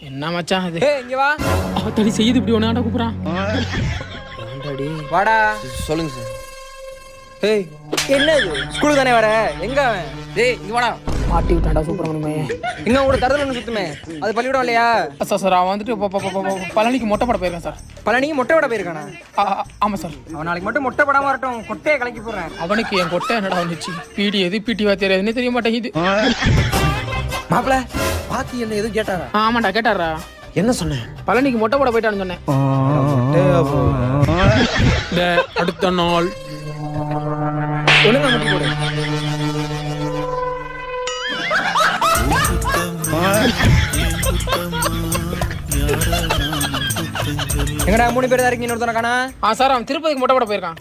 என்ன மச்சான் அது? ஏய் இங்க வா. அவத்தடி செய்யுது இப்படி ஒண்ணாடா கூப்பிடுறான். ஏன்டாடி? வாடா. சொல்லுங்க சார். ஏய் என்னது? ஸ்கூலுக்கு தானே வர? எங்க அவன்? டேய் இங்க வாடா. மாட்டி விட்டான்டா சுப்பிரமணியமே. எங்க கூட தரதுல ஒன்று சுத்துமே, அது பள்ளிக்கூடம் இல்லையா? சார் அவன் வந்துட்டு பழனிக்கு மொட்டை பட போயிருக்கான் சார். பழனிக்கு மொட்டை விட போயிருக்கானா? ஆமாம் சார். அவன் நாளைக்கு மட்டும் மொட்டை படாம வரட்டும், கொட்டையை கலக்கி போடுறேன். அவனுக்கு என் கொட்டை என்னடா வந்துச்சு? பிடி எது பிடிவா தெரியாதுன்னு தெரிய மாட்டேங்குது. மாப்பிள்ள பாத்தி என்ன எதுவும் கேட்டாரா? ஆமாண்டா கேட்டாரா. என்ன சொன்னேன்? பழனிக்கு மொட்டை போட போயிட்டான்னு சொன்னேன். அடுத்த நாள் ஒழுங்கா முட்டி போடு. எங்கடா 3 பேர் தான் இருக்கீங்க, இன்னொருத்தன காணா? சார் அவன் திருப்பதிக்கு மொட்டை போட போயிருக்கான்.